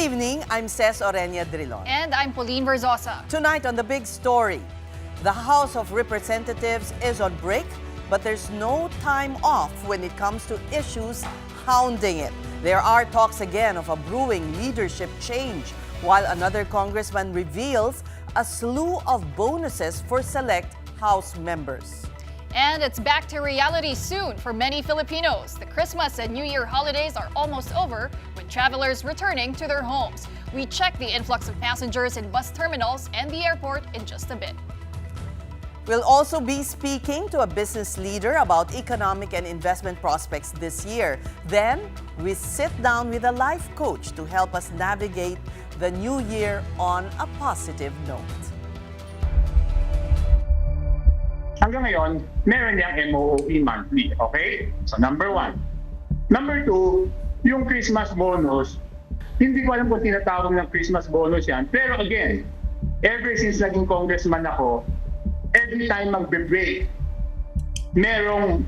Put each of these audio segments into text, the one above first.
evening, I'm Ces Oreña-Drilon. And I'm Pauline Verzosa. Tonight on The Big Story, the House of Representatives is on break, but there's no time off when it comes to issues hounding it. There are talks again of a brewing leadership change, while another congressman reveals a slew of bonuses for select House members. And it's back to reality soon for many Filipinos. The Christmas and New Year holidays are almost over, with travelers returning to their homes. We check the influx of passengers in bus terminals and the airport in just a bit. We'll also be speaking to a business leader about economic and investment prospects this year. Then, we sit down with a life coach to help us navigate the new year on a positive note. Hanggang ngayon, meron niyang MOOE monthly, okay? So number 1. Number 2, yung Christmas bonus, hindi ko alam kung tinatawag ng Christmas bonus yan. Pero again, ever since naging congressman ako, every time magbe-break, merong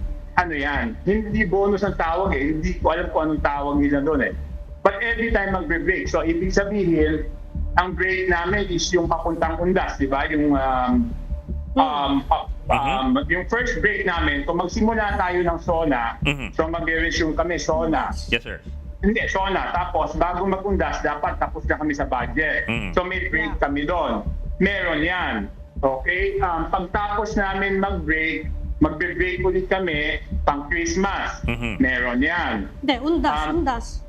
hindi bonus ang tawag eh. Hindi ko alam kung anong tawag nila doon eh. But every time magbe-break, so ibig sabihin, ang break namin is yung papuntang Undas, di ba? Yung first break namin, kung magsimula tayo ng SONA, so mag-resume kami SONA. Yes, sir. Hindi, SONA. Tapos, bago mag-undas, dapat tapos na kami sa budget. So may break kami doon. Meron yan. Okay? Pagtapos namin mag-break, magbe-break ulit kami pang Christmas. Meron yan. Hindi, undas.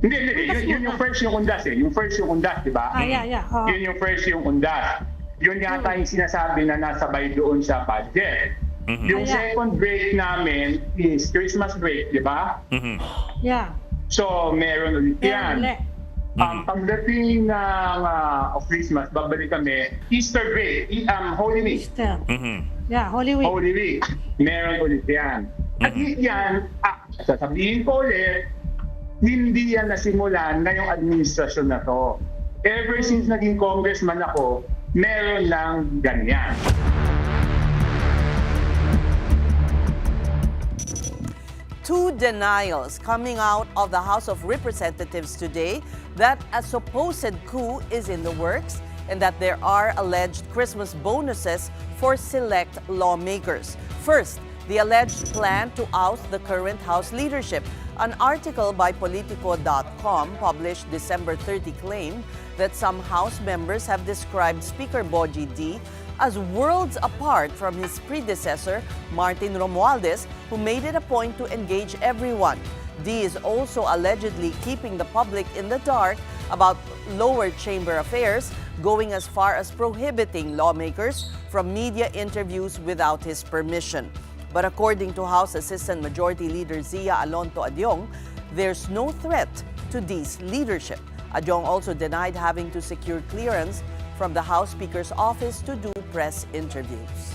Hindi. Yun yung first yung undas eh. Yung first yung undas, di ba? Yeah. Yun yung first yung undas. Yun yata yung sinasabi na nasabay doon sa budget. Yung second break namin is Christmas break, di ba? Yeah. So, meron ulit yan. Pagdating of Christmas, babalik kami. Easter break, Holy Week. Easter. Yeah, Holy Week. Holy Week, meron ulit yan. At yan, sasabihin ko ulit, hindi yan nasimulan na yung administrasyon na to. Ever since naging congressman ako, meron lang ganyan. Two denials coming out of the House of Representatives today that a supposed coup is in the works and that there are alleged Christmas bonuses for select lawmakers. First, the alleged plan to oust the current House leadership. An article by Politico.com published December 30 claimed that some House members have described Speaker Boji D as worlds apart from his predecessor, Martin Romualdez, who made it a point to engage everyone. D is also allegedly keeping the public in the dark about lower chamber affairs, going as far as prohibiting lawmakers from media interviews without his permission. But according to House Assistant Majority Leader Zia Alonto Adiong, there's no threat to D's leadership. Adiong also denied having to secure clearance from the House Speaker's office to do press interviews.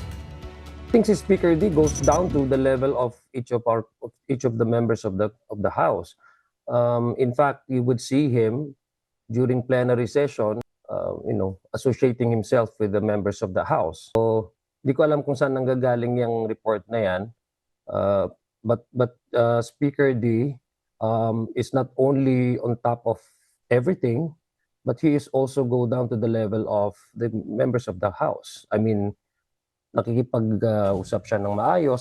I think si Speaker D goes down to the level of each of the members of the House. In fact, you would see him during plenary session, associating himself with the members of the House. So, di ko alam kung saan nanggagaling yung report na yan. But Speaker D is not only on top of everything, but he is also go down to the level of the members of the House. I mean, nakikipag-usap siya ng maayos.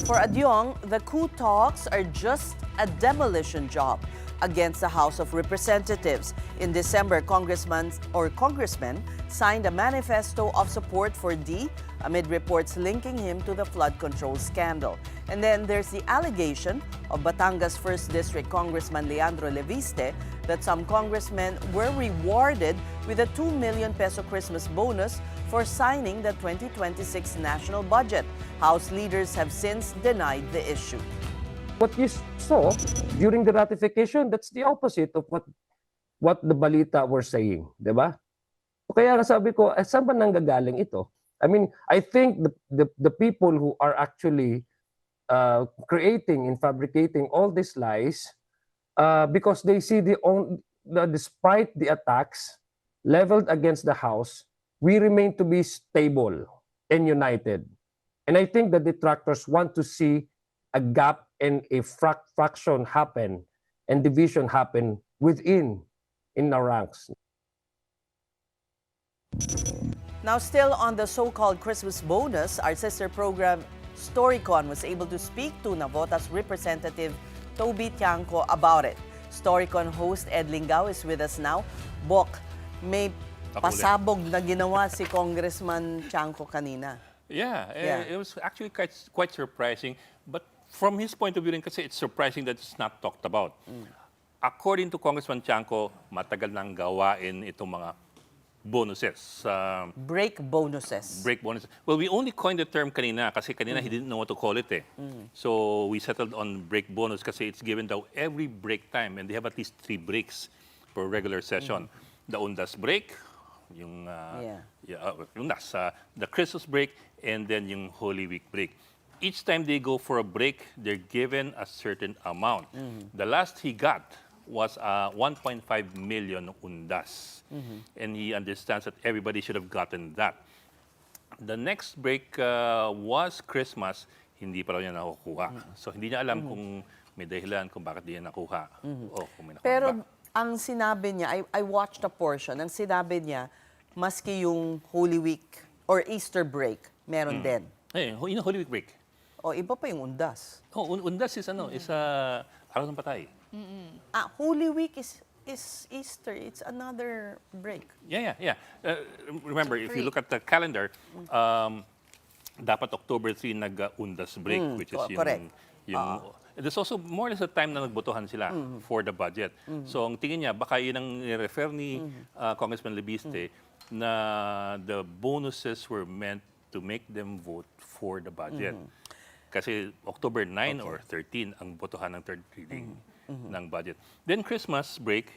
For Adiong, the coup talks are just a demolition job against the House of Representatives. In December, congressmen signed a manifesto of support for D amid reports linking him to the flood control scandal. And then there's the allegation of Batangas 1st District Congressman Leandro Leviste that some congressmen were rewarded with a 2 million peso Christmas bonus for signing the 2026 national budget. House leaders have since denied the issue. What you saw during the ratification, that's the opposite of what the Balita were saying, di ba? Kaya sabi ko, saan ba nanggagaling ito? I mean, I think the people who are actually creating and fabricating all these lies, because they see despite the attacks leveled against the House, we remain to be stable and united. And I think the detractors want to see a gap and a fraction happen. and division happen within in the ranks. Now, still on the so-called Christmas bonus, our sister program Storycon was able to speak to Navota's representative Toby Tiangco about it. Storycon host Ed Lingao is with us now. Bok, may pasabog na ginawa si Congressman Tiangco kanina. Yeah, Yeah. it was actually quite surprising. But from his point of view, kasi it's surprising that it's not talked about. According to Congressman Tiangco, matagal nang gawain itong mga bonuses. Break bonuses. Break bonuses. Well, we only coined the term kanina kasi kanina he didn't know what to call it. So we settled on break bonus kasi it's given daw every break time and they have at least 3 breaks per regular session. The Undas break, yung Undas, the Christmas break, and then yung Holy Week break. Each time they go for a break, they're given a certain amount. The last he got was 1.5 million undas. And he understands that everybody should have gotten that. The next break was Christmas, hindi pa raw niya nakukuha. So hindi niya alam kung may dahilan kung bakit di niya nakuha. O kung may nakuha Pero ba. ang sinabi niya, I watched a portion, ang sinabi niya, maski yung Holy Week or Easter break, meron din. Eh, yung Holy Week break. O iba pa yung undas. Oh, undas is araw ng patay. Holy Week is Easter. It's another break. Yeah. Remember, if you look at the calendar, dapat October 3 nag-undas break, which is correct. there's also more or less a time na nagbotohan sila for the budget. So ang tingin niya, baka yun ang refer ni Congressman Lebiste na the bonuses were meant to make them vote for the budget. Kasi October 9 or 13 ang botohan ng third reading ng budget. Then Christmas break,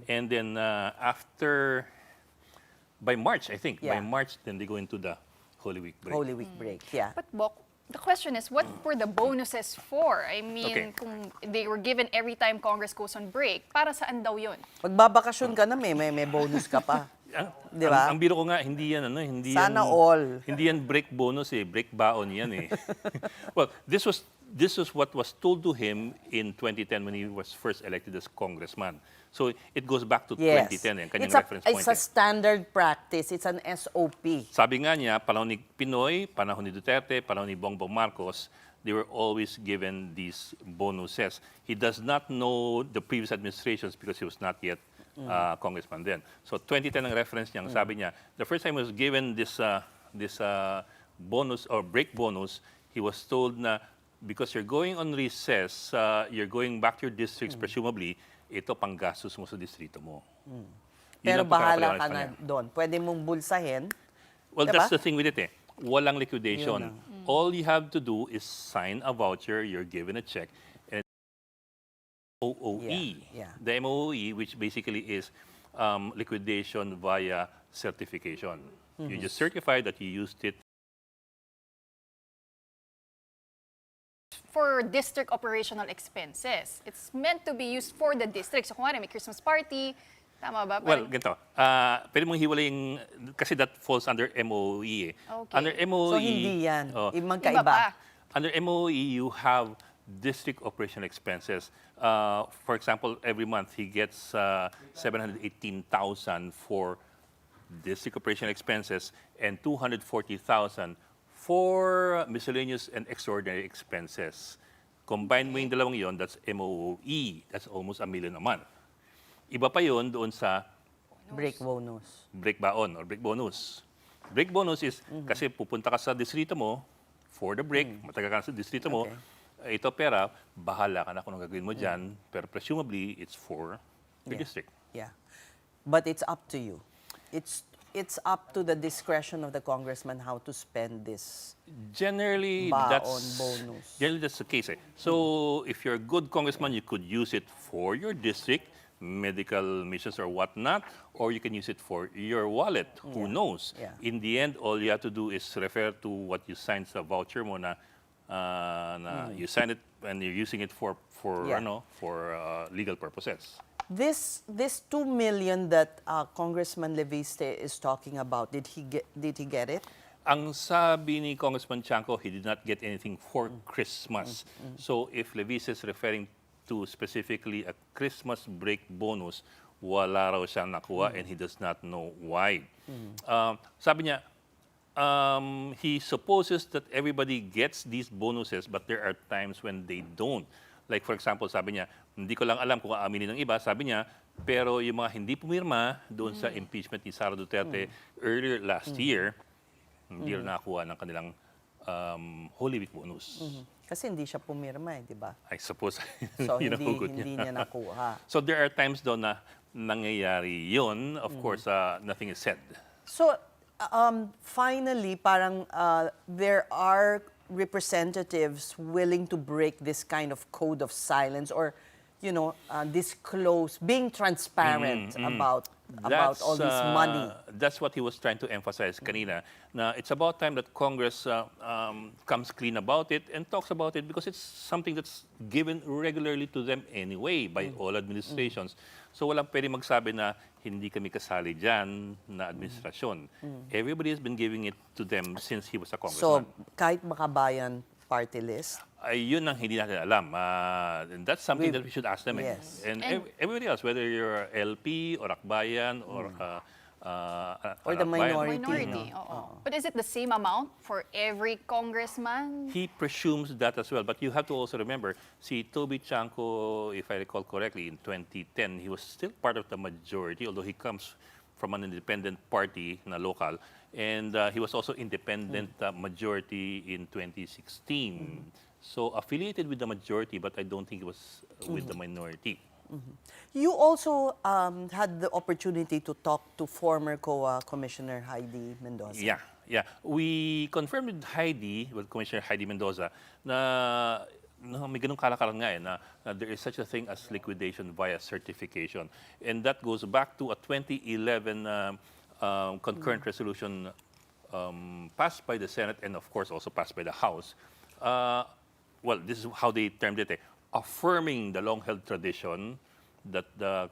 and then after, by March, I think, by March, then they go into the Holy Week break. Holy Week break, yeah. But Bok, the question is, what were the bonuses for? I mean, kung they were given every time Congress goes on break, para saan daw yun? Magbabakasyon ka na, may bonus ka pa. Di ba? Ang biro ko nga, hindi yan, hindi Sana yan, all. Hindi yan break bonus break baon yan Well, this was what was told to him in 2010 when he was first elected as congressman. So it goes back to 2010 kanyang reference point. It's a standard practice. It's an SOP. Sabi nga niya, panahon ni Pinoy, panahon ni Duterte, panahon ni Bongbong Marcos, they were always given these bonuses. He does not know the previous administrations because he was not yet congressman then. So 2010 ang reference niya. Sabi niya, the first time he was given this bonus or break bonus, he was told na because you're going on recess, you're going back to your districts, presumably, ito panggastos mo sa distrito mo. Pero bahala ka na doon. Pwede mong bulsahin. Well, diba? that's the thing with it Walang liquidation. All you have to do is sign a voucher, you're given a check, and MOOE. The MOOE, which basically is liquidation via certification. You just certify that you used it. For district operational expenses. It's meant to be used for the district. So kung may Christmas party, tama ba? Well, ganito. Pwede mong hiwalayin, kasi that falls under MOE. Okay. Under MOE, So hindi yan. Iba Magkaiba. pa. under MOE, you have district operational expenses. For example, every month he gets 718,000 for district operational expenses and 240,000 for miscellaneous and extraordinary expenses. Combine mo yung dalawang yon, that's MOE. That's almost $1 million a month. Iba pa yon doon sa Break bonus. break baon or break bonus. Break bonus is kasi pupunta ka sa distrito mo for the break, matagal ka sa distrito mo, ito pera, bahala ka na kung anong gagawin mo dyan, pero presumably it's for the district. Yeah. But it's up to you. It's up to the discretion of the congressman how to spend this. Generally, bonus. Generally, that's the case. So, if you're a good congressman, you could use it for your district, medical missions or whatnot, or you can use it for your wallet. Who knows? Yeah. In the end, all you have to do is refer to what you signed sa voucher mo na, you sign it and you're using it for legal purposes. This 2 million that Congressman Leviste is talking about, did he get it? Ang sabi ni Congressman Tiangco, he did not get anything for Christmas. So if Levis is referring to specifically a Christmas break bonus, wala raw siyang nakuha and he does not know why. Sabi niya, he supposes that everybody gets these bonuses but there are times when they don't. Like for example, sabi niya, hindi ko lang alam kung aaminin ng iba, sabi niya, pero yung mga hindi pumirma doon sa impeachment ni Sara Duterte earlier last year, hindi rin nakakuha ng kanilang Holy Week bonus. Kasi hindi siya pumirma di ba? I suppose So yun ang hindi, hugot hindi niya nakuha. So there are times daw na nangyayari yun. Of course, nothing is said. So, finally, parang there are representatives willing to break this kind of code of silence or, disclose, being transparent about all this money. That's what he was trying to emphasize kanina. Na it's about time that Congress comes clean about it and talks about it because it's something that's given regularly to them anyway by all administrations. So walang pwede magsabi na hindi kami kasali dyan na administrasyon. Everybody has been giving it to them since he was a congressman. So, kahit makabayan party list, Yun ang hindi natin alam. And that's something that we should ask them. Yes. And everybody else, whether you're LP or Akbayan or Or the minority. Minority, oo. But is it the same amount for every congressman? He presumes that as well. But you have to also remember, si Toby Chanco, if I recall correctly, in 2010, he was still part of the majority, although he comes from an independent party na local. And he was also independent majority in 2016. So affiliated with the majority, but I don't think he was with the minority. You also had the opportunity to talk to former COA Commissioner Heidi Mendoza. Yeah. We confirmed with Commissioner Heidi Mendoza, na may ganung kalakaran nga na there is such a thing as liquidation via certification. And that goes back to a 2011 concurrent resolution passed by the Senate and of course also passed by the House. Well, this is how they termed it, affirming the long-held tradition that the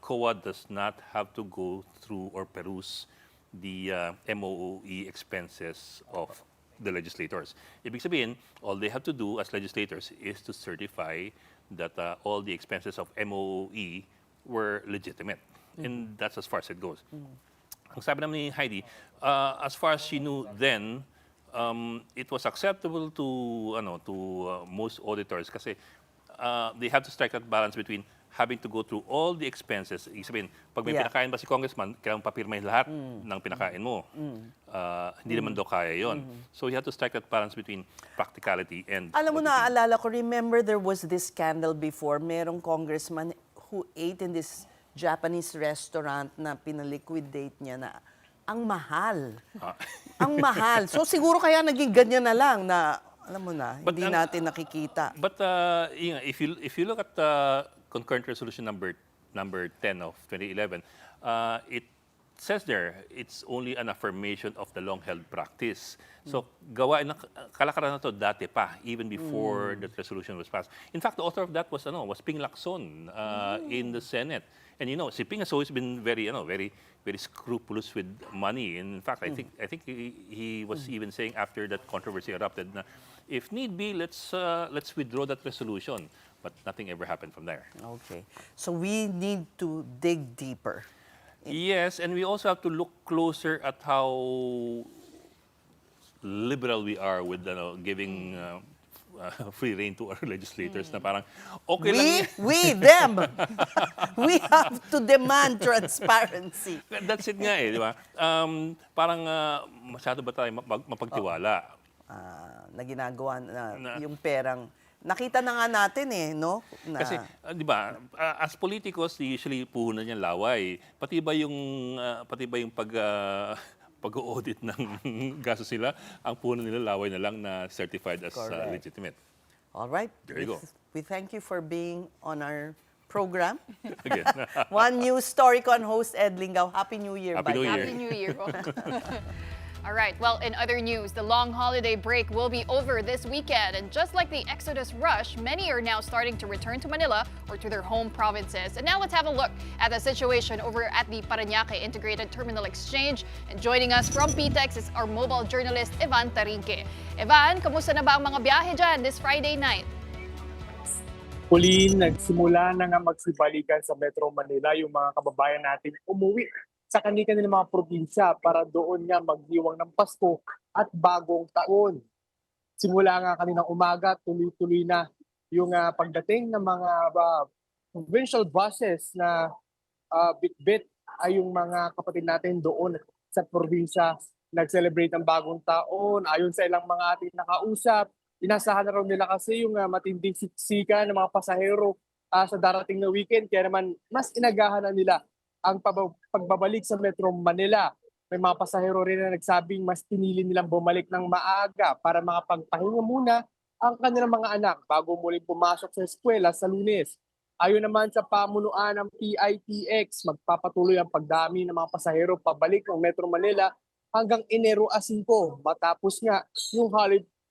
COA does not have to go through or peruse the MOE expenses of the legislators. Ibig sabihin, all they have to do as legislators is to certify that all the expenses of MOE were legitimate. And that's as far as it goes. Ang sabi naman ni Heidi, as far as she knew then, it was acceptable to most auditors kasi they have to strike that balance between having to go through all the expenses. Ibig sabihin, pag may pinakain ba si congressman, kailangan papirmahin lahat ng pinakain mo. Hindi naman daw kaya yon. So you have to strike that balance between practicality and... Alam mo, naaalala ko, remember there was this scandal before, merong congressman who ate in this Japanese restaurant na pinaliquidate niya na ang mahal. Ang mahal. So siguro kaya naging ganyan na lang na, alam mo na, hindi natin nakikita. But if you look at concurrent resolution number 10 of 2011, it says there it's only an affirmation of the long-held practice. So gawain ng kalakaran na to dati pa, even before that resolution was passed. In fact, the author of that was Ping Lacson in the Senate. And si Ping has always been very scrupulous with money. In fact, I think he was even saying after that controversy erupted, na if need be, let's withdraw that resolution. But nothing ever happened from there. Okay. So we need to dig deeper. Yes, and we also have to look closer at how liberal we are with giving free rein to our legislators na parang okay lang yan. We, them. We have to demand transparency. That's it nga di ba? Parang masyado ba tayo mapagtiwala? Na ginagawa na yung perang nakita na nga natin no? Na, kasi, di ba, as politicos, usually puhunan niyan laway. Pati ba yung pag-audit ng gastos nila, ang puhunan nila laway na lang na certified as legitimate. All right. There you go. We thank you for being on our program. Again. One News Storycon host Ed Lingao. Happy New Year. Happy New Year. Happy New Year. All right, well, in other news, the long holiday break will be over this weekend. And just like the Exodus rush, many are now starting to return to Manila or to their home provinces. And now let's have a look at the situation over at the Parañaque Integrated Terminal Exchange. And joining us from PTEX is our mobile journalist, Evan Tarinque. Evan, kamusta na ba ang mga biyahe dyan this Friday night? Pauline, nagsimula na nga magsibalikan sa Metro Manila yung mga kababayan natin umuwi sa kanilang mga probinsya para doon nga magdiwang ng Pasko at bagong taon. Simula nga kaninang umaga, tuloy-tuloy na yung pagdating ng mga provincial buses na bit-bit ay yung mga kapatid natin doon sa probinsya nag-celebrate ng bagong taon. Ayon sa ilang mga ating nakausap, inasahan na raw nila kasi yung matinding siksikan ng mga pasahero sa darating na weekend. Kaya naman mas inagahan na nila ang pagbabalik sa Metro Manila. May mga pasahero rin na nagsabing mas pinili nilang bumalik ng maaga para makapagpahinga muna ang kanilang mga anak bago muling pumasok sa eskwela sa Lunes. Ayon naman sa pamunuan ng PITX, magpapatuloy ang pagdami ng mga pasahero pabalik ng Metro Manila hanggang Enero 5 matapos nga yung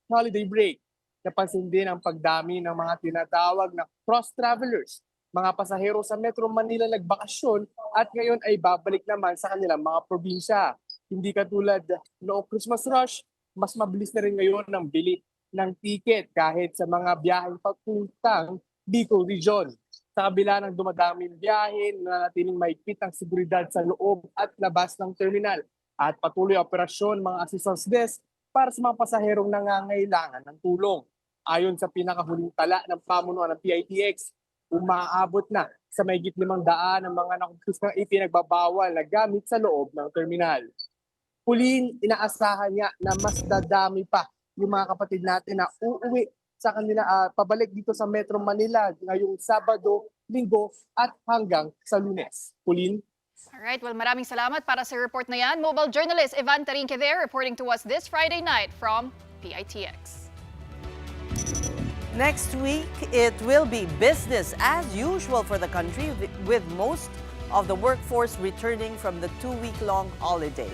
holiday break. Napansin din ang pagdami ng mga tinatawag na cross-travelers, mga pasahero sa Metro Manila nagbakasyon at ngayon ay babalik naman sa kanilang mga probinsya. Hindi katulad noong Christmas rush, mas mabilis na rin ngayon ang bili ng ticket kahit sa mga biyaheng papuntang Bicol Region. Sa kabila ng dumadaming biyahe, nanatiling mahigpit ang seguridad sa loob at labas ng terminal at patuloy operasyon mga assistance desk para sa mga pasaherong nangangailangan ng tulong. Ayon sa pinakahuling tala ng pamunuan ng PITX, umaabot na sa mahigit 500 ng mga nakumpis ng ipinagbabawal na gamit sa loob ng terminal. Pauline, inaasahan niya na mas dadami pa yung mga kapatid natin na uuwi sa kanila pabalik dito sa Metro Manila ngayong Sabado, Linggo at hanggang sa Lunes. Pauline? Alright, well maraming salamat para sa report na yan. Mobile journalist Ivan Tarinque there reporting to us this Friday night from PITX. Next week, it will be business as usual for the country with most of the workforce returning from the 2-week-long holiday.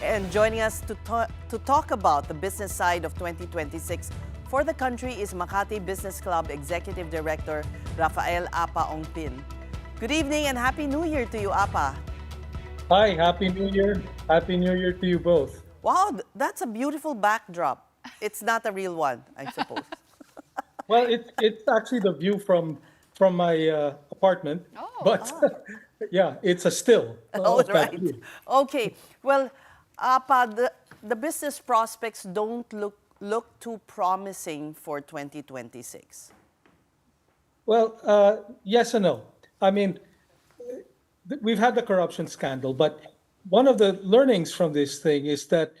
And joining us to talk about the business side of 2026 for the country is Makati Business Club Executive Director Rafael Apa Ongpin. Good evening and Happy New Year to you, Apa. Hi, Happy New Year. Happy New Year to you both. Wow, that's a beautiful backdrop. It's not a real one, I suppose. Well, it's actually the view from my apartment, but yeah, it's a still. Oh, of that right. view. Okay. Well, Apa, the business prospects don't look too promising for 2026. Well, yes and no. I mean, we've had the corruption scandal, but one of the learnings from this thing is that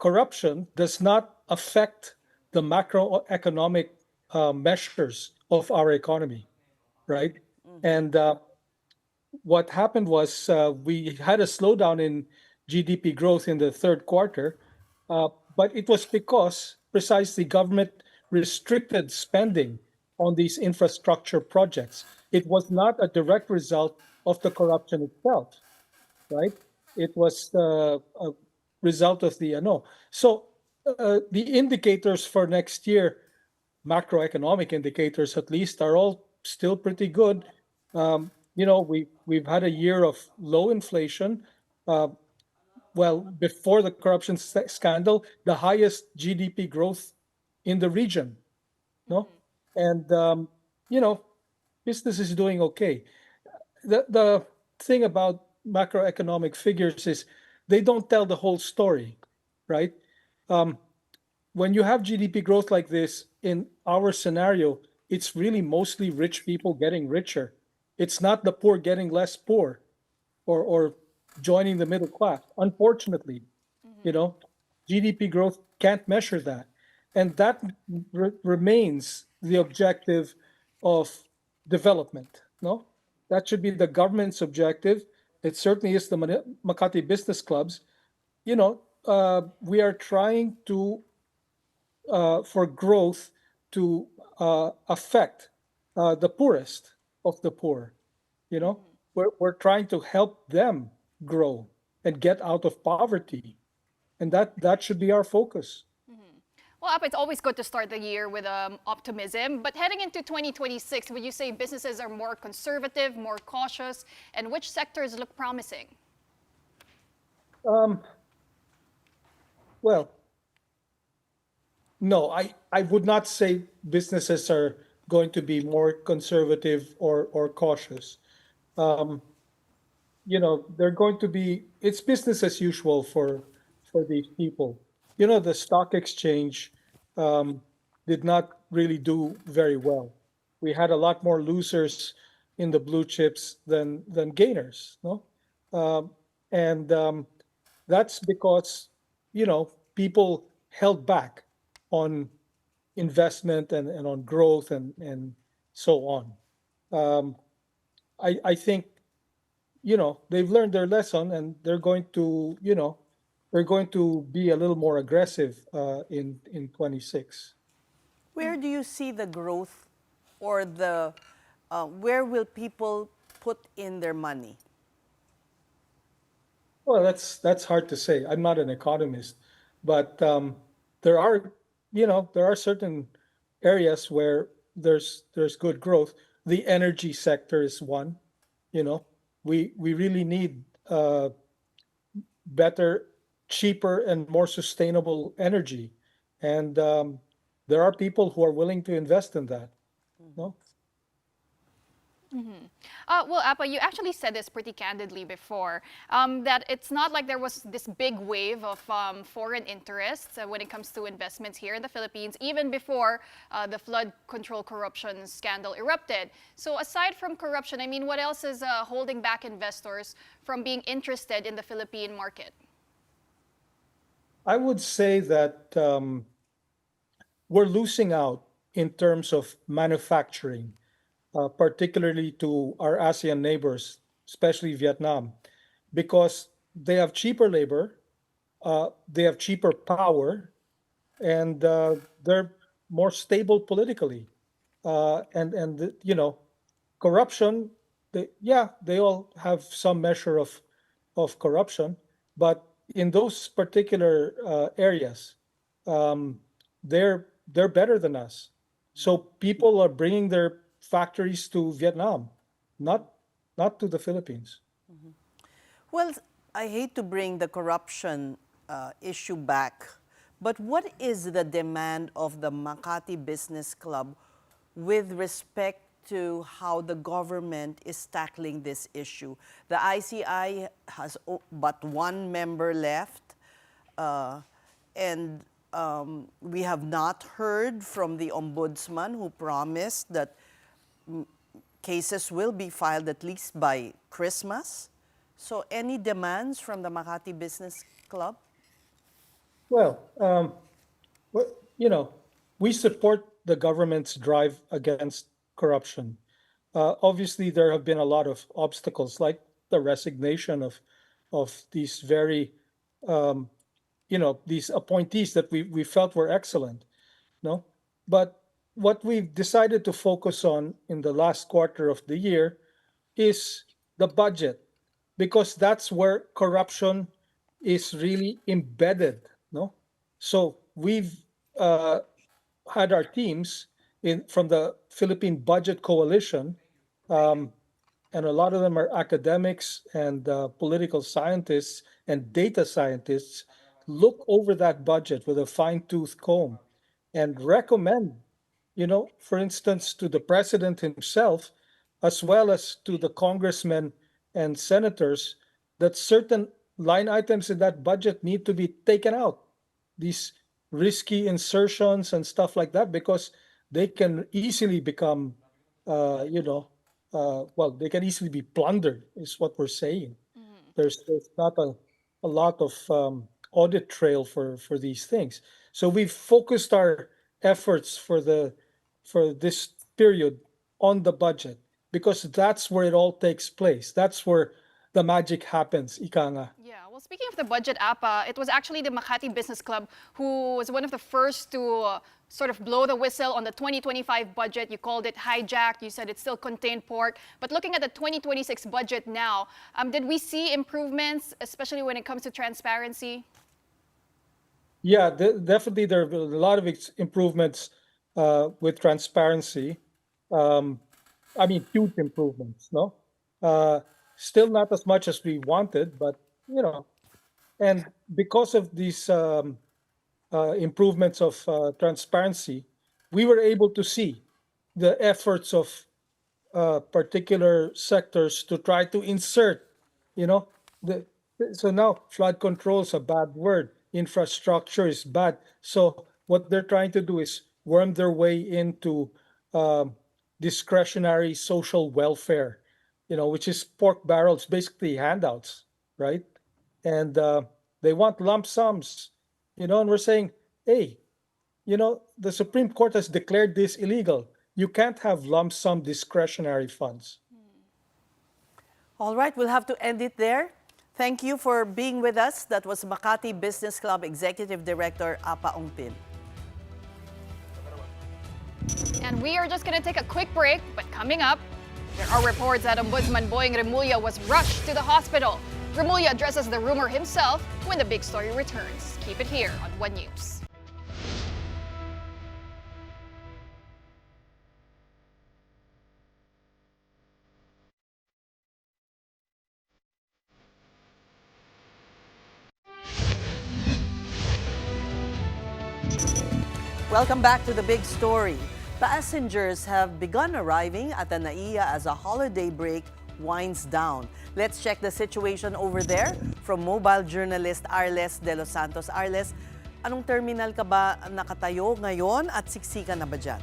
corruption does not affect the macroeconomic measures of our economy, right? And what happened was we had a slowdown in GDP growth in the third quarter, but it was because precisely government restricted spending on these infrastructure projects. It was not a direct result of the corruption itself, right? It was a result of the no. So the indicators for next year, macroeconomic indicators at least, are all still pretty good. We've had a year of low inflation. Well, before the corruption scandal, the highest GDP growth in the region, no? And business is doing okay. The thing about macroeconomic figures is they don't tell the whole story, right? When you have GDP growth like this in our scenario, it's really mostly rich people getting richer. It's not the poor getting less poor or joining the middle class. Unfortunately, GDP growth can't measure that. And that remains the objective of development, no? That should be the government's objective. It certainly is the Makati Business Clubs. We are trying to, for growth to affect the poorest of the poor. We're trying to help them grow and get out of poverty. And that should be our focus. Well, Apa, it's always good to start the year with optimism. But heading into 2026, would you say businesses are more conservative, more cautious? And which sectors look promising? Well, no, I would not say businesses are going to be more conservative or cautious. They're going to be, it's business as usual for these people. The stock exchange did not really do very well. We had a lot more losers in the blue chips than gainers, no? And that's because, people held back on investment and on growth and so on. I think, they've learned their lesson and they're going to be a little more aggressive in 26. Where do you see the growth or where will people put in their money? Well, that's hard to say. I'm not an economist, but there are certain areas where there's good growth. The energy sector is one. We really need better, cheaper, and more sustainable energy, and there are people who are willing to invest in that. No? Well, Appa, you actually said this pretty candidly before, that it's not like there was this big wave of foreign interests when it comes to investments here in the Philippines, even before the flood control corruption scandal erupted. So aside from corruption, I mean, what else is holding back investors from being interested in the Philippine market? I would say that we're losing out in terms of manufacturing, particularly to our ASEAN neighbors, especially Vietnam, because they have cheaper labor, they have cheaper power, and they're more stable politically. And corruption, they all have some measure of corruption, but in those particular areas, they're better than us. So people are bringing their factories to Vietnam, not to the Philippines. Well, I hate to bring the corruption issue back, but what is the demand of the Makati Business Club with respect to how the government is tackling this issue? The ICI has but one member left, and we have not heard from the ombudsman, who promised that cases will be filed at least by Christmas. So any demands from the Makati Business Club? Well, we support the government's drive against corruption. Obviously, there have been a lot of obstacles, like the resignation of these very, these appointees that we felt were excellent. No, but what we've decided to focus on in the last quarter of the year is the budget, because that's where corruption is really embedded. No, so we've had our teams from the Philippine Budget Coalition, and a lot of them are academics and political scientists and data scientists, look over that budget with a fine-tooth comb and recommend, for instance, to the president himself, as well as to the congressmen and senators, that certain line items in that budget need to be taken out. These risky insertions and stuff like that, because they can easily become, they can easily be plundered, is what we're saying. There's not a lot of audit trail for these things. So we've focused our efforts for this period on the budget, because that's where it all takes place. That's where the magic happens, ika nga. Yeah, well, speaking of the budget, Appa, it was actually the Makati Business Club who was one of the first to sort of blow the whistle on the 2025 budget. You called it hijacked. You said it still contained pork. But looking at the 2026 budget now, did we see improvements, especially when it comes to transparency? Yeah, definitely there are a lot of improvements with transparency. Huge improvements, no? Still not as much as we wanted, but, and because of these improvements of transparency, we were able to see the efforts of particular sectors to try to insert, so now flood control is a bad word, infrastructure is bad. So what they're trying to do is worm their way into discretionary social welfare, which is pork barrels, basically handouts, right? And they want lump sums, and we're saying, hey, the Supreme Court has declared this illegal. You can't have lump sum discretionary funds. All right, we'll have to end it there. Thank you for being with us. That was Makati Business Club Executive Director Apa Ongpin. And we are just going to take a quick break, but coming up, there are reports that Ombudsman Boying Remulla was rushed to the hospital. Remulla addresses the rumor himself when the big story returns. Keep it here on One News. Welcome back to the big story. Passengers have begun arriving at the NAIA as a holiday break winds down. Let's check the situation over there from mobile journalist Arles de los Santos. Arles, anong terminal ka ba nakatayo ngayon at siksika na ba dyan?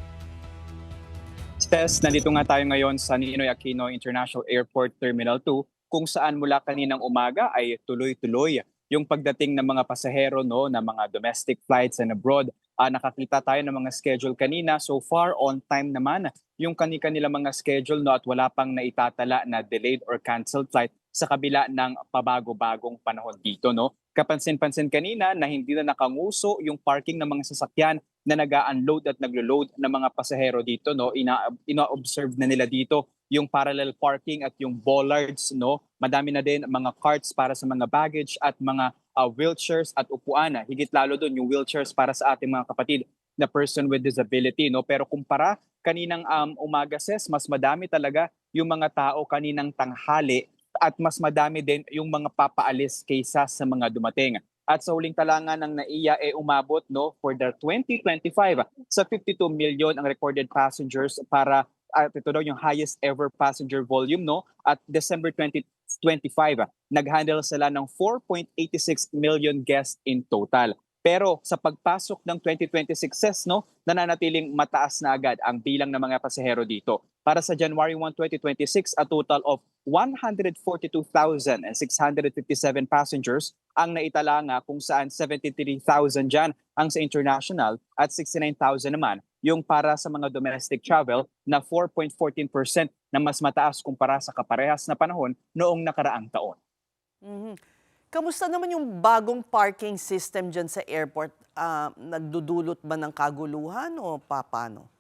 Tess, nandito nga tayo ngayon sa Ninoy Aquino International Airport Terminal 2 kung saan mula kaninang umaga ay tuloy-tuloy yung pagdating ng mga pasahero na mga domestic flights and abroad. Nakakita tayo ng mga schedule kanina. So far, on time naman yung kanilang mga schedule at wala pang naitatala na delayed or canceled flight sa kabila ng pabago-bagong panahon dito. Kapansin-pansin kanina na hindi na nakanguso yung parking ng mga sasakyan na nag-unload at naglo-load ng mga pasahero dito. Ina-observe na nila dito yung parallel parking at yung bollards. Madami na din mga carts para sa mga baggage at mga wheelchairs at upuan. Higit lalo doon yung wheelchairs para sa ating mga kapatid na person with disability. Pero kumpara kaninang umaga, Ses, mas madami talaga yung mga tao kaninang tanghali at mas madami din yung mga papaalis kaysa sa mga dumating. At sa huling talangan ng NAIA umabot for the 2025 sa 52 million ang recorded passengers para ito daw yung highest ever passenger volume at December 2025 nag-handle sila ng 4.86 million guests in total. Pero sa pagpasok ng 2026 nananatiling mataas na agad ang bilang ng mga pasahero dito. Para sa January 1, 2026, a total of 142,657 passengers ang naitala nga kung saan 73,000 dyan ang sa international at 69,000 naman yung para sa mga domestic travel na 4.14% na mas mataas kumpara sa kaparehas na panahon noong nakaraang taon. Kamusta naman yung bagong parking system dyan sa airport? Nagdudulot ba ng kaguluhan o paano?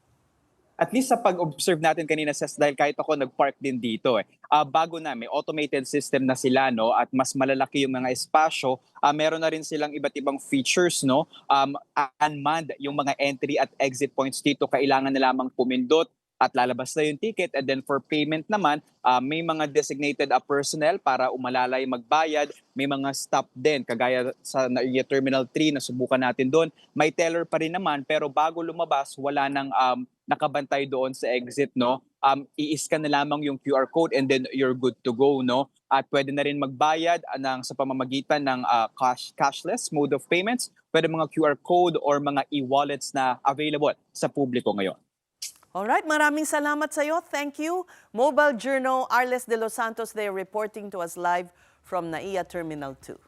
At least sa pag-observe natin kanina, Ses, dahil kahit ako nag-park din dito, bago na may automated system na sila at mas malalaki yung mga espasyo, meron na rin silang iba't ibang features, unmanned yung mga entry at exit points dito, kailangan na lamang pumindot at lalabas na yung ticket. And then for payment naman, may mga designated personnel para umalalay magbayad. May mga stop din, kagaya sa NAIA Terminal 3 na subukan natin doon. May teller pa rin naman, pero bago lumabas, wala nang nakabantay doon sa exit. I-scan na lamang yung QR code and then you're good to go. At pwede na rin magbayad sa pamamagitan ng cashless mode of payments. Pwede mga QR code or mga e-wallets na available sa publiko ngayon. Alright, maraming salamat sa iyo. Thank you. Mobile Journal, Arles de los Santos, they're reporting to us live from NAIA Terminal 2.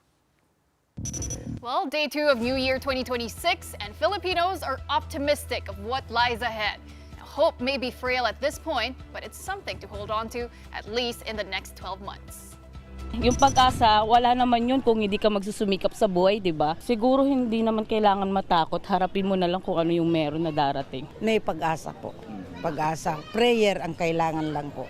Well, day 2 of New Year 2026, and Filipinos are optimistic of what lies ahead. Now, hope may be frail at this point, but it's something to hold on to, at least in the next 12 months. Yung pag-asa, wala naman yun kung hindi ka magsusumikap sa buhay, di ba? Siguro hindi naman kailangan matakot. Harapin mo na lang kung ano yung meron na darating. May pag-asa po. Pag-asa. Prayer ang kailangan lang po.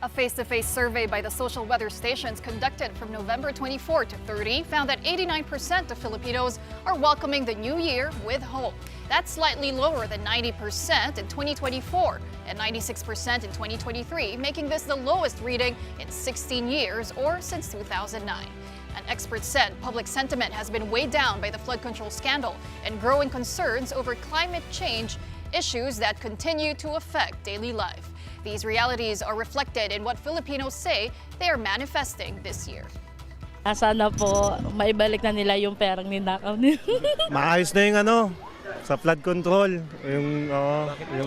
A face-to-face survey by the social weather stations conducted from November 24 to 30 found that 89% of Filipinos are welcoming the new year with hope. That's slightly lower than 90% in 2024 and 96% in 2023, making this the lowest reading in 16 years or since 2009. An expert said public sentiment has been weighed down by the flood control scandal and growing concerns over climate change issues that continue to affect daily life. These realities are reflected in what Filipinos say they are manifesting this year. Sana po maibalik na nila yung perang ninakaw nila. Maayos na yung sa flood control, yung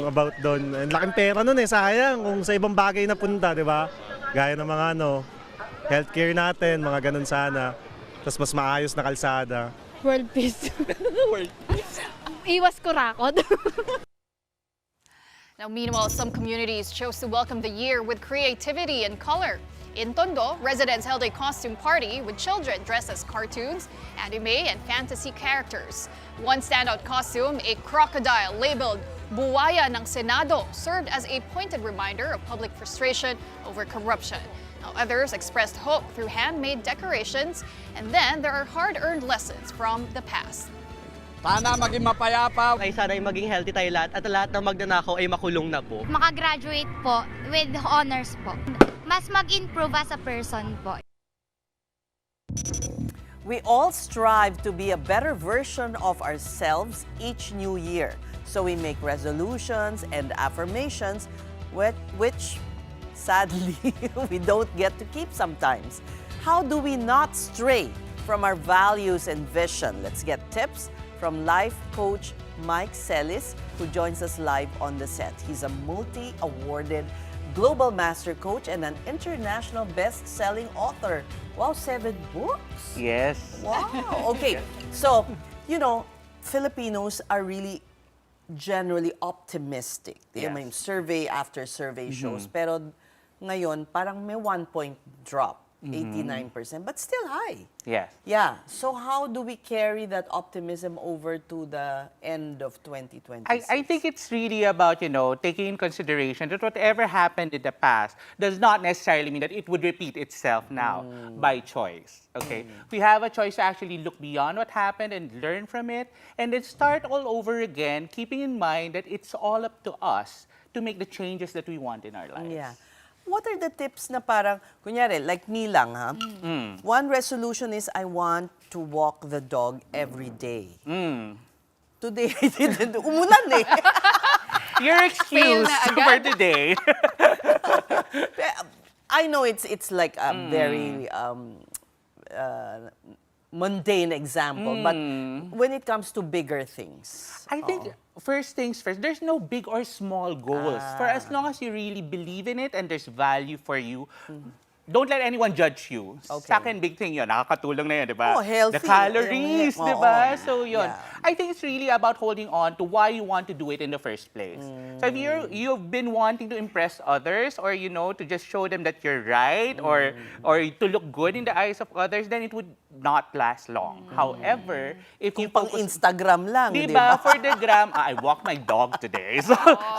about doon. Ang laking pera nun sayang kung sa ibang bagay na punta, di ba? Gaya ng mga healthcare natin, mga ganun sana. Tapos mas maayos na kalsada. World peace. World peace. Iwas kurakot. Now, meanwhile, some communities chose to welcome the year with creativity and color. In Tondo, residents held a costume party with children dressed as cartoons, anime, and fantasy characters. One standout costume, a crocodile labeled Buwaya ng Senado, served as a pointed reminder of public frustration over corruption. Now, others expressed hope through handmade decorations, and then there are hard-earned lessons from the past. Sana maging mapayapa. Ay sana maging healthy tayo lahat at lahat na magnanakaw ay makulong na po. Makagraduate po with honors po. Mas mag-improve as a person po. We all strive to be a better version of ourselves each new year. So we make resolutions and affirmations which sadly we don't get to keep sometimes. How do we not stray from our values and vision? Let's get tips from life coach Mike Celis, who joins us live on the set. He's a multi-awarded global master coach and an international best-selling author. Wow, 7 books? Yes. Wow. Okay. So, Filipinos are really generally optimistic. Yes. May survey after survey shows. Pero ngayon, parang may 1 point drop. 89%, but still high. Yes. Yeah. So how do we carry that optimism over to the end of 2026? I think it's really about, taking in consideration that whatever happened in the past does not necessarily mean that it would repeat itself now by choice. Okay? We have a choice to actually look beyond what happened and learn from it and then start all over again, keeping in mind that it's all up to us to make the changes that we want in our lives. Yeah. What are the tips na parang, kunyari, like me lang ha? One resolution is I want to walk the dog every day. Today, I didn't. Umulan eh. You're excused for today. I know it's like a very mundane example, but when it comes to bigger things. I think first things first, there's no big or small goals. For as long as you really believe in it and there's value for you, don't let anyone judge you. Okay. Sa akin, big thing yun. Nakakatulong na yun, di ba? Oh, healthy. The calories, di ba? So yun. Yeah. I think it's really about holding on to why you want to do it in the first place. So if you've been wanting to impress others or, to just show them that you're right or to look good in the eyes of others, then it would not last long. However, if you Pang focus... Instagram lang, Di di ba? ba? For the gram, I walk my dog today. So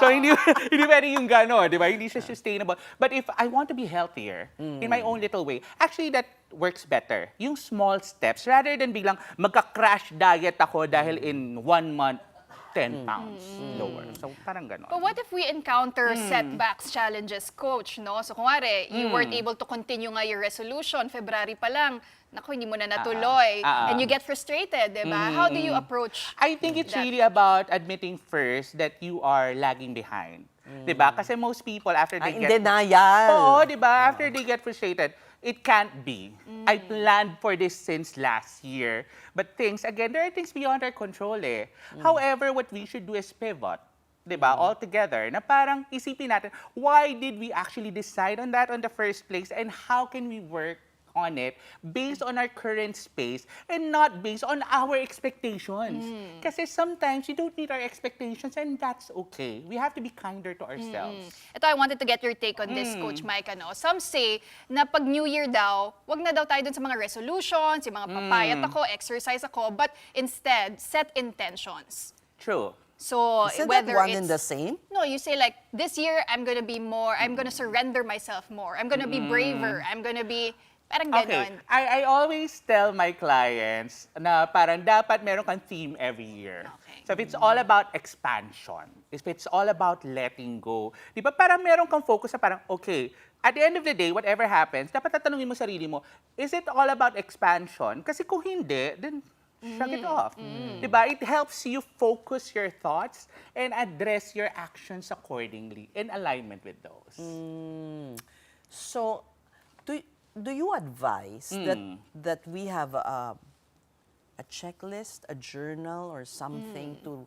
hindi pwede yung gano'n, di ba? Hindi siya sustainable. But if I want to be healthier in my own little way, actually that works better. Yung small steps, rather than biglang magka-crash diet ako dahil in 1 month, 10 pounds lower. So parang gano'n. But what if we encounter setbacks, challenges, coach, no? So kunwari, you weren't able to continue nga your resolution, February pa lang, naku, hindi mo na natuloy, and you get frustrated, di ba? How do you approach I think it's that? really about admitting first that you are lagging behind. Di ba? Kasi most people, after they In get... denial. Oo, di ba? After they get frustrated, it can't be. I planned for this since last year. But things, again, there are things beyond our control eh. However, what we should do is pivot. Diba? All together. Na parang isipin natin, why did we actually decide on that on the first place and how can we work on it based on our current space and not based on our expectations. Kasi sometimes we don't meet our expectations and that's okay. We have to be kinder to ourselves. Ito, I wanted to get your take on this, Coach Mike. Some say na pag New Year daw, wag na daw tayo dun sa mga resolutions, yung mga papayat ako, exercise ako, but instead, set intentions. True. So Isn't whether that one it's, and the same? No, you say like, this year, I'm gonna be more, I'm gonna surrender myself more, I'm gonna be braver, I'm gonna be, parang Okay. ganon. I always tell my clients na parang dapat meron kang theme every year. Okay. So if it's all about expansion, if it's all about letting go, di ba parang meron kang focus sa parang, okay, at the end of the day, whatever happens, dapat tatanungin mo sarili mo, is it all about expansion? Kasi kung hindi, then Shrug it off. Diba? It helps you focus your thoughts and address your actions accordingly in alignment with those. So, do you advise that we have a checklist, a journal, or something to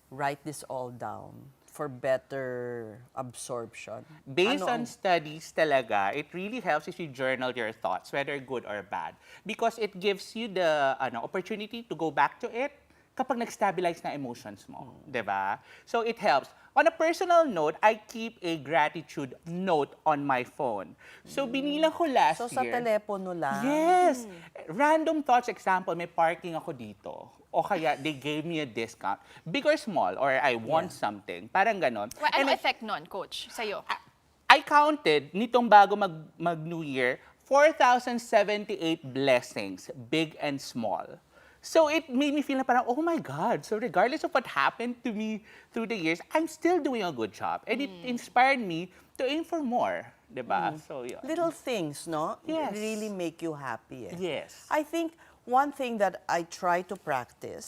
write this all down for better absorption? Based on studies talaga, it really helps if you journal your thoughts, whether good or bad. Because it gives you the opportunity to go back to it kapag nag-stabilize na emotions mo. Diba? So it helps. On a personal note, I keep a gratitude note on my phone. So binilang ko last year. So sa telepono lang? Yes. Random thoughts, example, may parking ako dito. O kaya they gave me a discount. Big or small, or I want something. Parang ganon. Well, ano effect nun, Coach, sa'yo? I counted, nitong bago mag-New Year, 4,078 blessings, big and small. So it made me feel na parang, oh my God. So regardless of what happened to me through the years, I'm still doing a good job. And it inspired me to aim for more. Diba? So, yeah. Little things, no? Yes. Really make you happy. Yes. I think one thing that I try to practice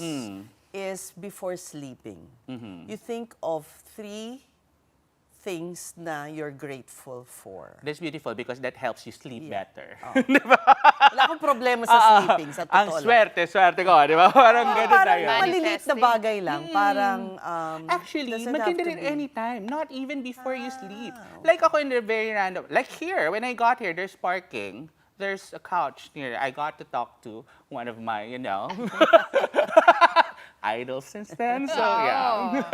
is before sleeping. You think of 3 things na you're grateful for. That's beautiful because that helps you sleep better. Wala akong problema sa sleeping, sa totoo Ang swerte ko, di ba? Parang ganun parang tayo. maliliit na bagay lang. Parang, Actually, doesn't maganda have to rin be. anytime, not even before you sleep. Like ako in the very random, like here, when I got here, there's parking. There's a couch near. I got to talk to one of my, idols since then. So, yeah.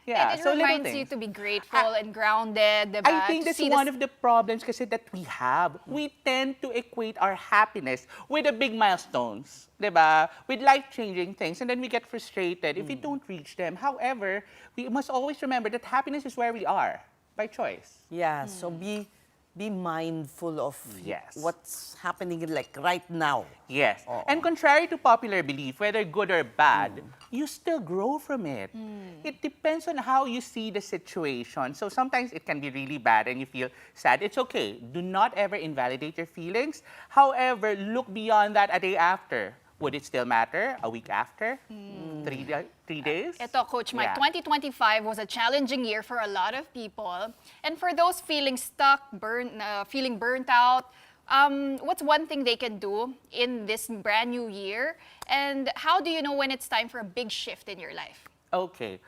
Yeah, And it so little reminds you things. to be grateful and grounded, diba? I think To that's see one of the problems kasi that we have. We tend to equate our happiness with the big milestones, diba? With life-changing things, and then we get frustrated if we don't reach them. However, we must always remember that happiness is where we are, by choice. Yeah, so be mindful of Yes. what's happening like right now. Yes. And contrary to popular belief, whether good or bad, you still grow from it. It depends on how you see the situation. So sometimes it can be really bad and you feel sad. It's okay. Do not ever invalidate your feelings. However, look beyond that a day after. Would it still matter a week after? 3 days? Ito, Coach Mike, Yeah. 2025 was a challenging year for a lot of people. And for those feeling stuck, feeling burnt out, what's one thing they can do in this brand new year? And how do you know when it's time for a big shift in your life? Okay.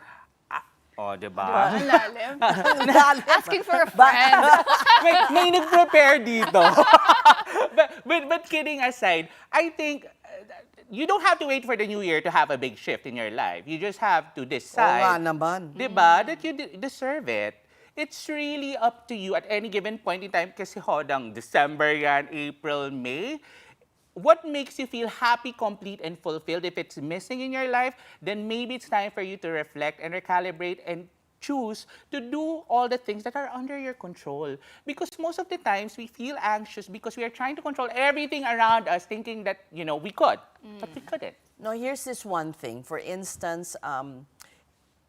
Diba? Ang lalim. Asking for a friend. may nag-prepare dito. but kidding aside, I think you don't have to wait for the new year to have a big shift in your life. You just have to decide, Oo nga naman. diba, that you deserve it. It's really up to you at any given point in time kasi hodang December yan, April, May. What makes you feel happy, complete, and fulfilled? If it's missing in your life, then maybe it's time for you to reflect and recalibrate and choose to do all the things that are under your control. Because most of the times we feel anxious because we are trying to control everything around us, thinking that, we could, but we couldn't. No, here's this one thing. For instance,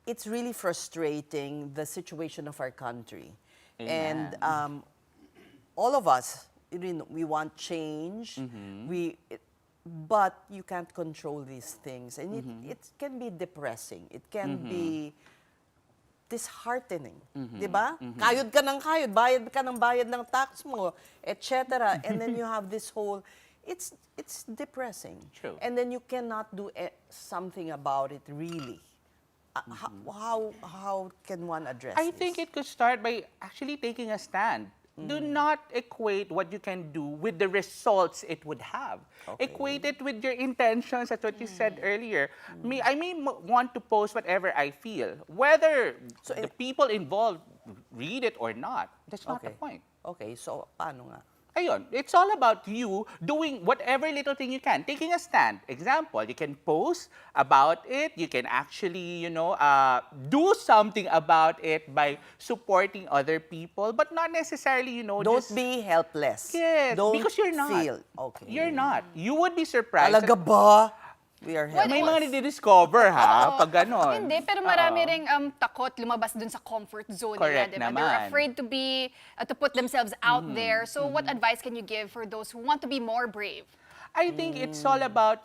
it's really frustrating, the situation of our country. Amen. And all of us, we want change, but you can't control these things. And it can be depressing. It can be disheartening. Diba? Kayod ka ng kayod, bayad ka ng bayad ng tax mo, etc. And then you have this whole, it's depressing. True. And then you cannot do something about it, really. How can one address I this? think it could start by actually taking a stand. Do not equate what you can do with the results it would have. Okay. Equate it with your intentions, that's what you said earlier. I may want to post whatever I feel. Whether the people involved read it or not, that's not the point. Okay, so paano nga? Ayun, it's all about you doing whatever little thing you can, taking a stand. Example, you can post about it, you can actually, do something about it by supporting other people, but not necessarily, Don't just... be helpless. Yes, Don't because you're not. feel. Okay. You're not. You would be surprised. Talaga ba? We are helpless. May mga nadi-discover, ha? Pag ganon. Hindi, pero marami ring takot lumabas dun sa comfort zone Correct nila, diba? naman. They're afraid to put themselves out there. So what advice can you give for those who want to be more brave? I think it's all about,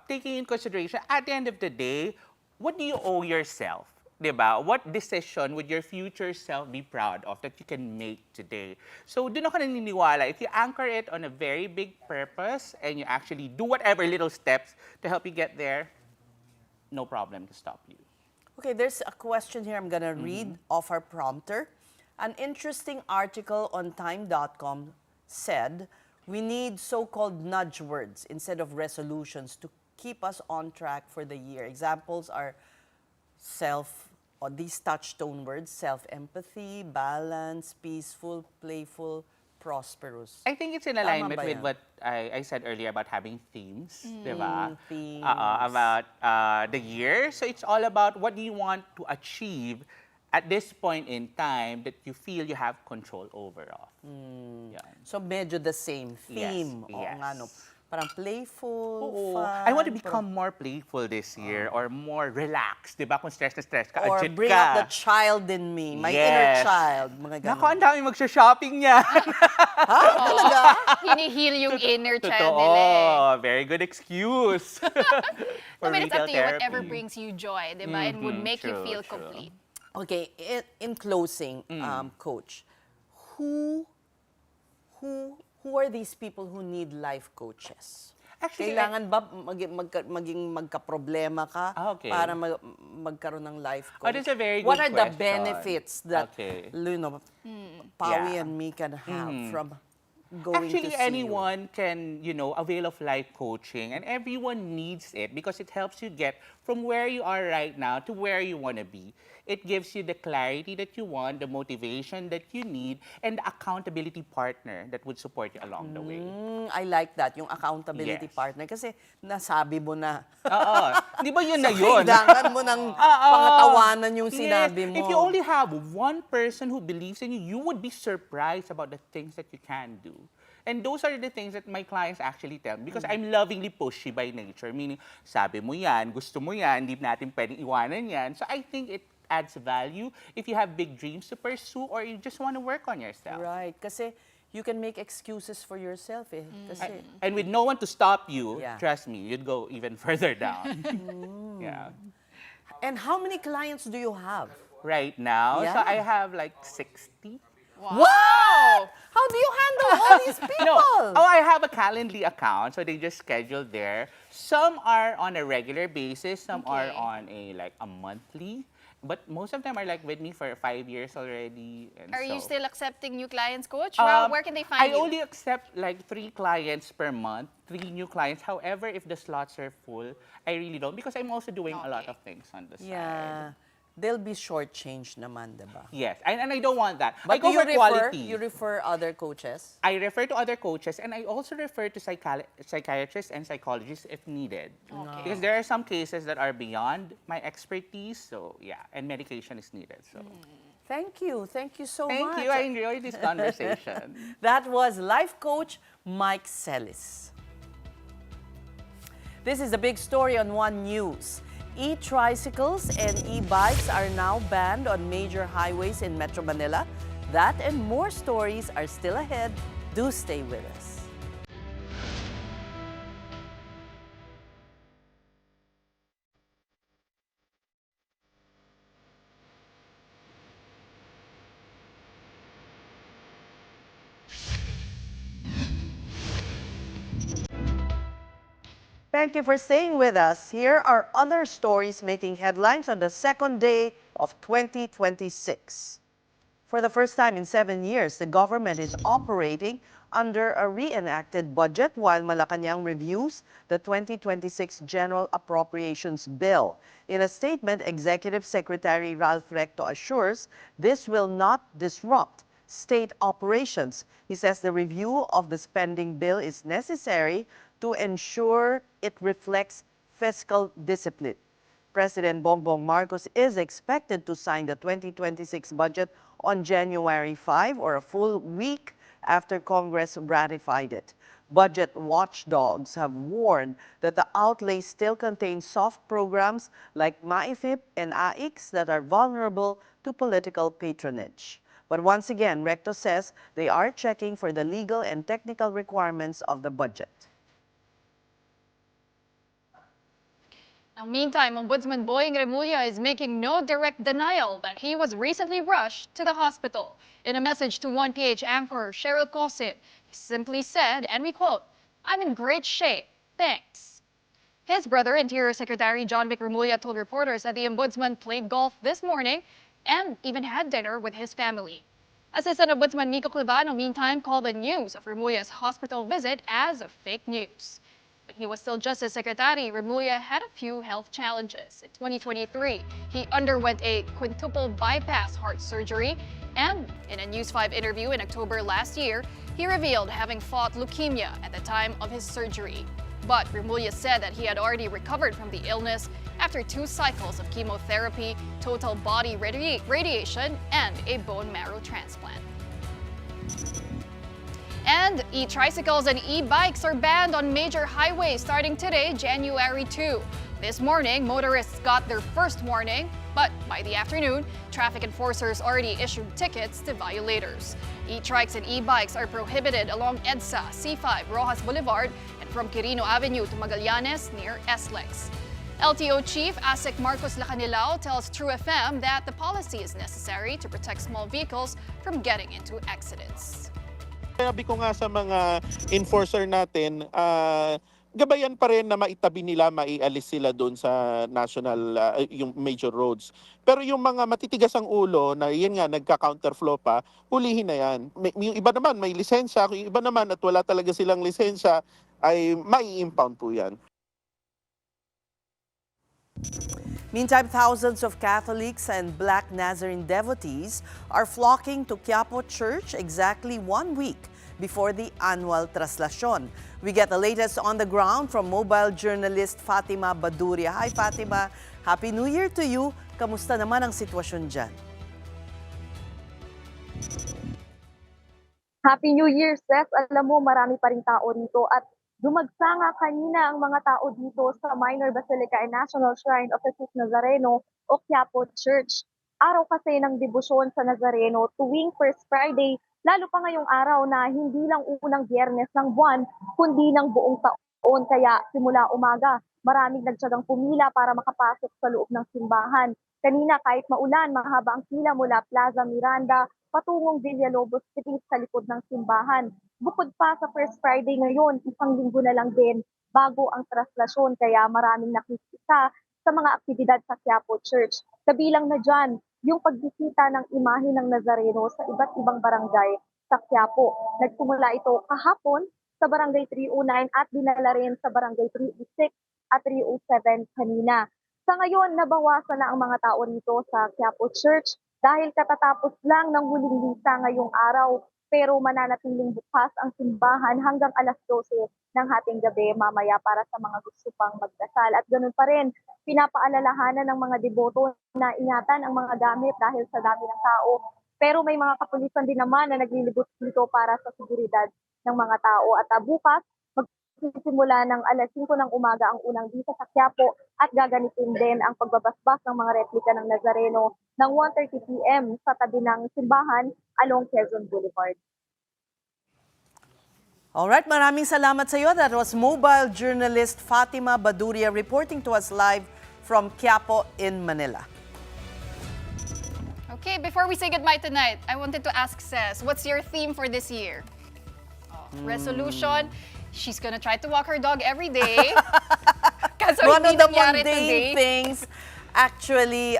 taking in consideration, at the end of the day, what do you owe yourself? Diba? What decision would your future self be proud of that you can make today? So, dun ako naniniwala. If you anchor it on a very big purpose and you actually do whatever little steps to help you get there, no problem to stop you. Okay, there's a question here I'm gonna read off our prompter. An interesting article on time.com said, we need so-called nudge words instead of resolutions to keep us on track for the year. Examples are these touchstone words, self-empathy, balance, peaceful, playful, prosperous. I think it's in Tama alignment ba with yan? what I said earlier about having themes, diba? Themes. About the year. So it's all about what do you want to achieve at this point in time that you feel you have control over of. Yan. So medyo the same theme. Yes, Oo yes. nga, no? Parang playful, Oo. fun. I want to become more playful this year or more relaxed, di ba? Kung stress na stress ka, Or agit bring ka. out the child in me, my inner Yes. child. Mga ganun. Naku, ang dami magsha-shopping niya. Talaga? Hinihil yung inner child Totoo. nila eh. Very good excuse. I mean, it's up to you, retail whatever therapy. brings you joy, di ba? And would make you True, feel true. complete. Okay, in closing, Coach, who are these people who need life coaches? Actually, Kailangan ba maging magka-problema ka Okay. para magkaroon ng life coach? that's a very What good are the question. benefits that Okay. Pawi Yeah. and me can have from going Actually, to see anyone can, avail of life coaching, and everyone needs it because it helps you get from where you are right now to where you want to be. It gives you the clarity that you want, the motivation that you need, and the accountability partner that would support you along the way. I like that, yung accountability Yes. partner. Kasi nasabi mo na. Oo. Di ba yun na So, yun? kailangan mo ng pangatawanan yung sinabi mo. If you only have one person who believes in you, you would be surprised about the things that you can do. And those are the things that my clients actually tell me because I'm lovingly pushy by nature. Meaning, sabi mo yan, gusto mo yan, hindi natin pwedeng iwanan yan. So I think it adds value if you have big dreams to pursue or you just want to work on yourself. Right, kasi you can make excuses for yourself eh. Kasi, And with no one to stop you, Yeah. trust me, you'd go even further down. Yeah. and how many clients do you have? Right now, so Yeah. I have like 60. Wow! How do you handle all these people? No. Oh, I have a Calendly account, so they just schedule there. Some are on a regular basis, some are on a monthly. But most of them are with me for 5 years already. And Are you so, still accepting new clients, Coach? um, Where can they find I you? only accept 3 clients per month, 3 new clients. However, if the slots are full, I really don't because I'm also doing a lot of things on the side. Yeah. They'll be shortchanged naman, diba? Yes, and I don't want that. I But go you for quality. you refer other coaches? I refer to other coaches and I also refer to psychiatrists and psychologists if needed. Okay. Because there are some cases that are beyond my expertise, so yeah, and medication is needed. So Thank you. Thank you so much. thank you. I enjoyed this conversation. That was life coach Mike Celis. This is a big story on One News. E-tricycles and e-bikes are now banned on major highways in Metro Manila. That and more stories are still ahead. Do stay with us. Thank you for staying with us. Here are other stories making headlines on the second day of 2026. For the first time in 7 years, the government is operating under a reenacted budget while Malacanang reviews the 2026 General Appropriations Bill. In a statement, Executive Secretary Ralph Recto assures this will not disrupt state operations. He says the review of the spending bill is necessary to ensure it reflects fiscal discipline. President Bongbong Marcos is expected to sign the 2026 budget on January 5 or a full week after Congress ratified it. Budget watchdogs have warned that the outlay still contains soft programs like MAIFIP and AIX that are vulnerable to political patronage. But once again, Recto says they are checking for the legal and technical requirements of the budget. Meantime, Ombudsman Boying Remulla is making no direct denial that he was recently rushed to the hospital. In a message to 1PH anchor Cheryl Cosit, he simply said, and we quote, "I'm in great shape, thanks." His brother, Interior Secretary John Vic Remulla, told reporters that the Ombudsman played golf this morning and even had dinner with his family. Assistant Ombudsman Nico Clivano, meantime, called the news of Remulla's hospital visit as a fake news. When he was still Justice Secretary, Remulla had a few health challenges. In 2023, he underwent a quintuple bypass heart surgery, and in a News 5 interview in October last year, he revealed having fought leukemia at the time of his surgery. But Remulla said that he had already recovered from the illness after 2 cycles of chemotherapy, total body radiation, and a bone marrow transplant. And e-tricycles and e-bikes are banned on major highways starting today, January 2. This morning, motorists got their first warning, but by the afternoon, traffic enforcers already issued tickets to violators. E-trikes and e-bikes are prohibited along EDSA, C5, Rojas Boulevard, and from Quirino Avenue to Magallanes near SLEX. LTO Chief Asik Marcos Lacanilao tells True FM that the policy is necessary to protect small vehicles from getting into accidents. Sabi ko nga sa mga enforcer natin, gabayan pa rin na maitabi nila, maialis sila doon sa national, yung major roads. Pero yung mga matitigas ang ulo na yan nga nagka-counterflow pa, hulihin na yan. Yung iba naman may lisensya, yung iba naman at wala talaga silang lisensya, ay mai-impound po yan. Meantime, thousands of Catholics and Black Nazarene devotees are flocking to Quiapo Church exactly 1 week before the annual traslasyon. We get the latest on the ground from mobile journalist Fatima Baduria. Hi Fatima, Happy New Year to you. Kamusta naman ang sitwasyon dyan? Happy New Year, Seth. Alam mo, marami pa rin tao rito at dumagsa nga kanina ang mga tao dito sa Minor Basilica and National Shrine of Jesus Nazareno o Quiapo Church. Araw kasi ng debosyon sa Nazareno tuwing First Friday, lalo pa ngayong araw na hindi lang unang biyernes ng buwan, kundi ng buong taon. Kaya simula umaga, maraming nagtsagang pumila para makapasok sa loob ng simbahan. Kanina kahit maulan, mahaba ang pila mula Plaza Miranda patungong Villalobos Street sa likod ng simbahan. Bukod pa sa First Friday ngayon, isang linggo na lang din bago ang traslasyon kaya maraming nakikita sa mga aktibidad sa Quiapo Church. Kabilang na dyan yung pagbisita ng imahe ng Nazareno sa iba't ibang barangay sa Quiapo. Nagsimula ito kahapon sa Barangay 309 at dinala rin sa Barangay 306 at 307 kanina. Sa ngayon, nabawasan na ang mga tao rito sa Quiapo Church dahil katatapos lang ng huling misa ngayong araw. Pero mananatiling bukas ang simbahan hanggang alas 12 ng hating gabi mamaya para sa mga gusto pang magdasal. At ganun pa rin, pinapaalalahanan ng mga deboto na ingatan ang mga gamit dahil sa dami ng tao. Pero may mga kapulisan din naman na naglilibot dito para sa seguridad ng mga tao. At bukas, magsisimula ng alas 5 ng umaga ang unang bisa sa Quiapo at gaganitin din ang pagbabasbas ng mga replika ng Nazareno ng 1:30 p.m. sa tabi ng simbahan along Quezon Boulevard. Alright, maraming salamat sa iyo. That was mobile journalist Fatima Baduria reporting to us live from Quiapo in Manila. Okay, before we say goodbye tonight, I wanted to ask Ces, what's your theme for this year? Resolution, she's gonna try to walk her dog every day. One of the mundane things, actually,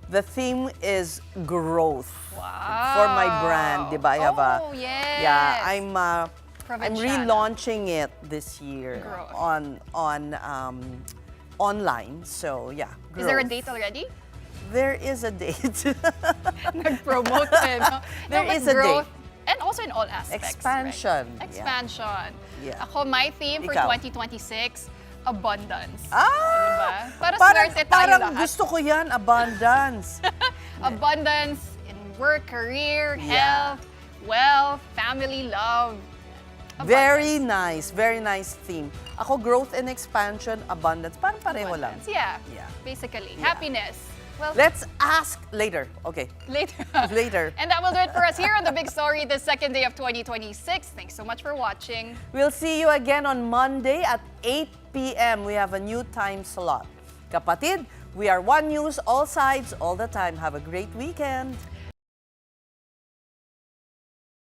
the theme is growth. Wow. For my brand, di ba? I have yes. Yeah, I'm relaunching it this year online. So yeah. Growth. Is there a date already? There is a date. Nag-promote eh, no? There is a date. And also in all aspects. Expansion. Right? Expansion. Yeah. Ako, my theme for 2026, abundance. Ah! Diba? Parang gusto ko yan, abundance. Abundance in work, career, health, wealth, family, love. Abundance. Very nice theme. Ako, growth and expansion, abundance. Parang pareho lang. Yeah, basically. Happiness. Well, Let's ask later. Okay. later. Later. And that will do it for us here on The Big Story, the second day of 2026. Thanks so much for watching. We'll see you again on Monday at 8 p.m. We have a new time slot. Kapatid, we are One News, all sides, all the time. Have a great weekend.